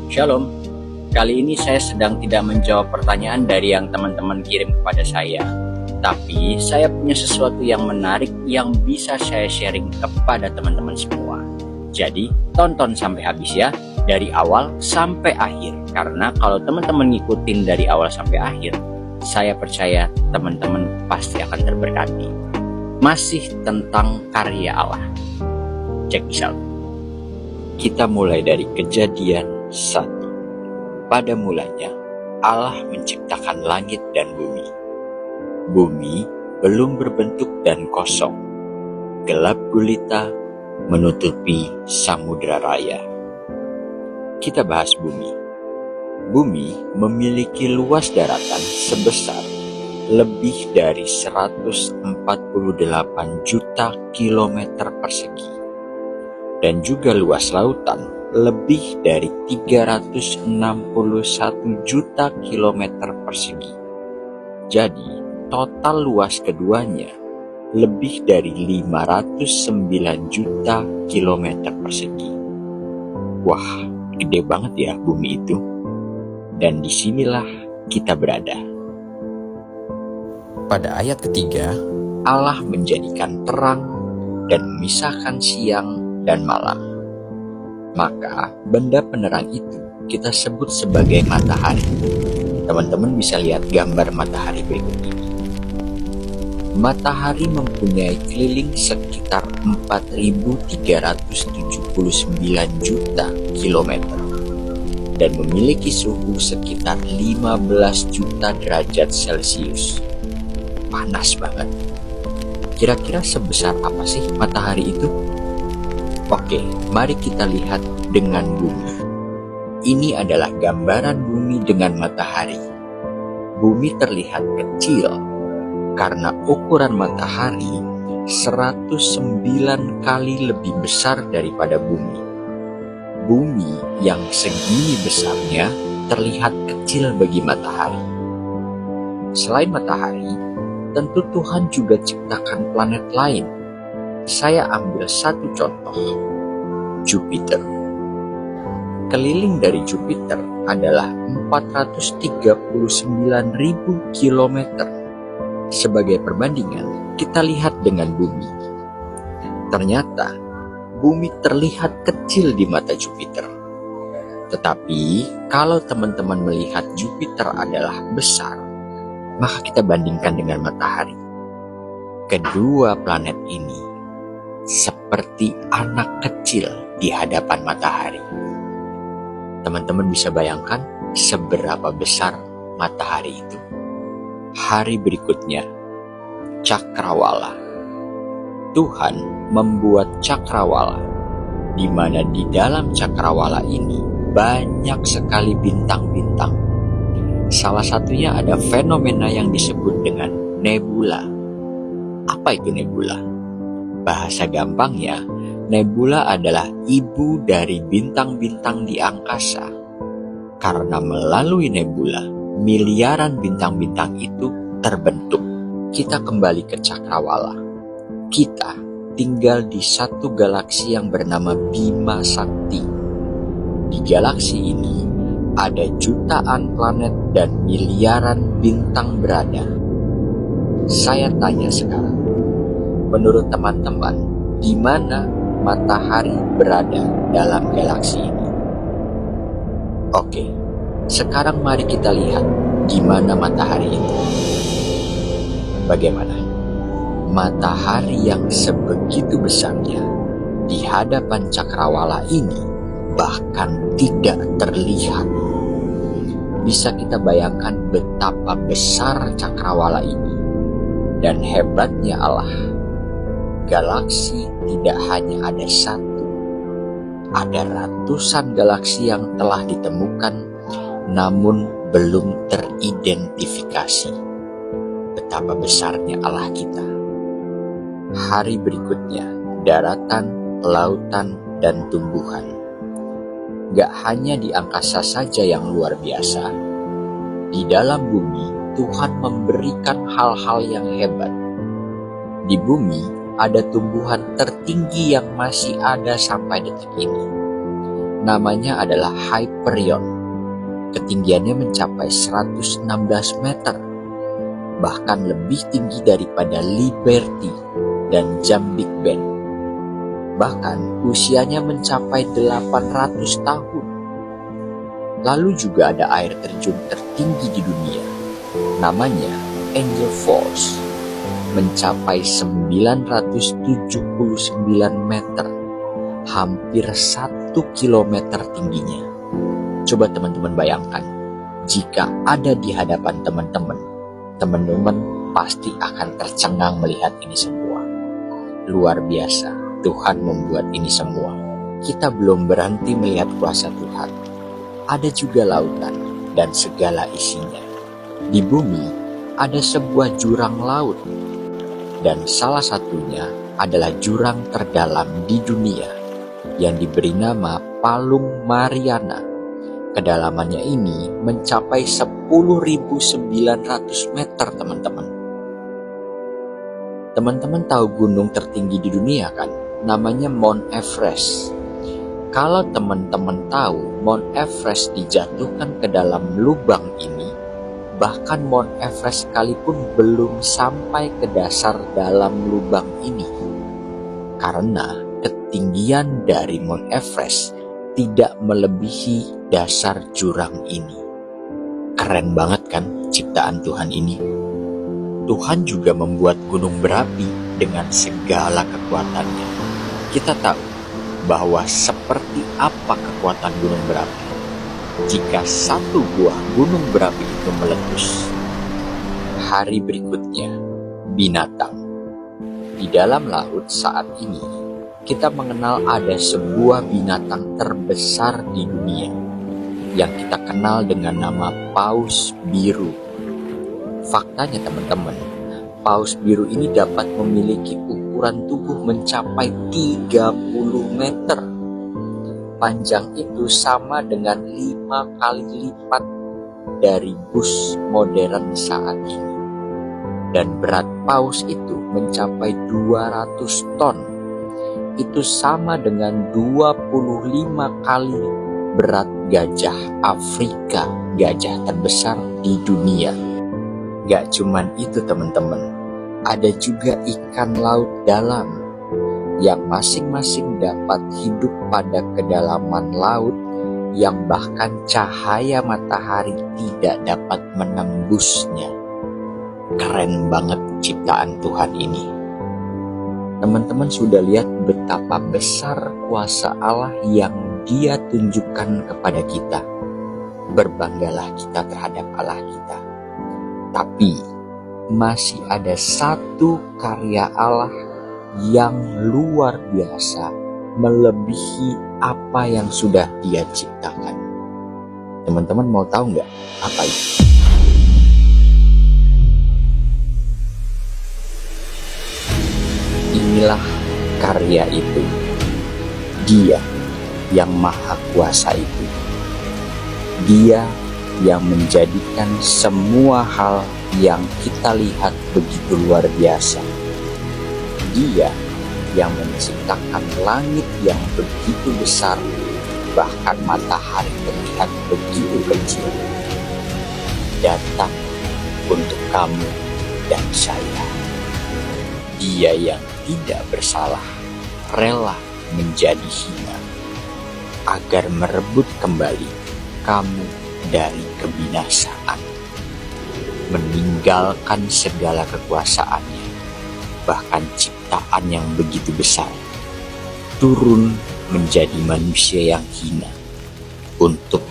Shalom, kali ini saya sedang tidak menjawab pertanyaan dari yang teman-teman kirim kepada saya. Tapi saya punya sesuatu yang menarik yang bisa saya sharing kepada teman-teman semua. Jadi tonton sampai habis ya, dari awal sampai akhir. Karena kalau teman-teman ngikutin dari awal sampai akhir, saya percaya teman-teman pasti akan terberkati. Masih tentang karya Allah. Cek this out. Kita mulai dari Kejadian 1. Pada mulanya, Allah menciptakan langit dan bumi. Bumi belum berbentuk dan kosong. Gelap gulita menutupi samudra raya. Kita bahas bumi. Bumi memiliki luas daratan sebesar lebih dari 148 juta kilometer persegi. Dan juga luas lautan lebih dari 361 juta kilometer persegi. Jadi, total luas keduanya lebih dari 509 juta kilometer persegi. Wah, gede banget ya bumi itu. Dan disinilah kita berada. Pada ayat ketiga, Allah menjadikan terang dan memisahkan siang dan malam. Maka benda penerang itu kita sebut sebagai matahari. Teman-teman bisa lihat gambar matahari berikut ini. Matahari mempunyai keliling sekitar 4.379 juta kilometer dan memiliki suhu sekitar 15 juta derajat Celcius. Panas banget. Kira-kira sebesar apa sih matahari itu? Oke, mari kita lihat dengan bumi. Ini adalah gambaran bumi dengan matahari. Bumi terlihat kecil karena ukuran matahari 109 kali lebih besar daripada bumi. Bumi yang segini besarnya terlihat kecil bagi matahari. Selain matahari, tentu Tuhan juga ciptakan planet lain. Saya ambil satu contoh, Jupiter. Keliling dari Jupiter adalah 439.000 kilometer. Sebagai perbandingan, kita lihat dengan bumi. Ternyata, bumi terlihat kecil di mata Jupiter. Tetapi, kalau teman-teman melihat Jupiter adalah besar, maka kita bandingkan dengan matahari. Kedua planet ini seperti anak kecil di hadapan matahari. Teman-teman bisa bayangkan seberapa besar matahari itu. Hari berikutnya, cakrawala. Tuhan membuat cakrawala, di mana di dalam cakrawala ini banyak sekali bintang-bintang. Salah satunya ada fenomena yang disebut dengan nebula. Apa itu nebula? Bahasa gampangnya, nebula adalah ibu dari bintang-bintang di angkasa. Karena melalui nebula, miliaran bintang-bintang itu terbentuk. Kita kembali ke cakrawala. Kita tinggal di satu galaksi yang bernama Bima Sakti. Di galaksi ini, ada jutaan planet dan miliaran bintang berada. Saya tanya sekarang, menurut teman-teman, di mana matahari berada dalam galaksi ini? Oke, sekarang mari kita lihat di mana matahari itu. Bagaimana? Matahari yang sebegitu besarnya di hadapan cakrawala ini bahkan tidak terlihat. Bisa kita bayangkan betapa besar cakrawala ini dan hebatnya Allah. Galaksi tidak hanya ada satu, ada ratusan galaksi yang telah ditemukan namun belum teridentifikasi. Betapa besarnya Allah kita. Hari berikutnya, daratan, lautan, dan tumbuhan. Gak hanya di angkasa saja yang luar biasa, di dalam bumi Tuhan memberikan hal-hal yang hebat. Di bumi ada tumbuhan tertinggi yang masih ada sampai detik ini. namanya adalah Hyperion. Ketinggiannya mencapai 116 meter, bahkan lebih tinggi daripada Liberty dan jam Big Ben. Bahkan usianya mencapai 800 tahun. Lalu juga ada air terjun tertinggi di dunia, namanya Angel Falls, mencapai 979 meter, hampir 1 kilometer tingginya. Coba teman-teman bayangkan, jika ada di hadapan teman-teman pasti akan tercengang melihat ini semua. Luar biasa, Tuhan membuat ini semua. Kita belum berhenti melihat kuasa Tuhan. Ada juga lautan dan segala isinya. Di bumi ada sebuah jurang laut, dan salah satunya adalah jurang terdalam di dunia yang diberi nama Palung Mariana. Kedalamannya ini mencapai 10.900 meter, teman-teman. Teman-teman tahu gunung tertinggi di dunia kan? Namanya Mount Everest. Kalau teman-teman tahu Mount Everest dijatuhkan ke dalam lubang ini, bahkan Mount Everest sekalipun belum sampai ke dasar dalam lubang ini. Karena ketinggian dari Mount Everest tidak melebihi dasar jurang ini. Keren banget kan ciptaan Tuhan ini? Tuhan juga membuat gunung berapi dengan segala kekuatannya. Kita tahu bahwa seperti apa kekuatan gunung berapi. Jika satu buah gunung berapi itu meletus, hari berikutnya binatang. Di dalam laut saat ini, kita mengenal ada sebuah binatang terbesar di dunia yang kita kenal dengan nama paus biru. Faktanya teman-teman, paus biru ini dapat memiliki ukuran tubuh mencapai 30 meter. Panjang itu sama dengan 5 kali lipat dari bus modern saat ini. Dan berat paus itu mencapai 200 ton. Itu sama dengan 25 kali berat gajah Afrika, gajah terbesar di dunia. Gak cuman itu teman-teman, ada juga ikan laut dalam yang masing-masing dapat hidup pada kedalaman laut yang bahkan cahaya matahari tidak dapat menembusnya. Keren banget ciptaan Tuhan ini. Teman-teman sudah lihat betapa besar kuasa Allah yang Dia tunjukkan kepada kita. Berbanggalah kita terhadap Allah kita. Tapi masih ada satu karya Allah yang luar biasa, melebihi apa yang sudah Dia ciptakan. Teman-teman mau tahu nggak apa itu? Inilah karya itu. Dia yang maha kuasa itu. Dia yang menjadikan semua hal yang kita lihat begitu luar biasa. Dia yang menciptakan langit yang begitu besar, bahkan matahari terlihat begitu kecil. Datang untuk kamu dan saya. Dia yang tidak bersalah, rela menjadi hina, agar merebut kembali kamu dari kebinasaan. Meninggalkan segala kekuasaannya, bahkan ciptaan yang begitu besar, turun menjadi manusia yang hina untuk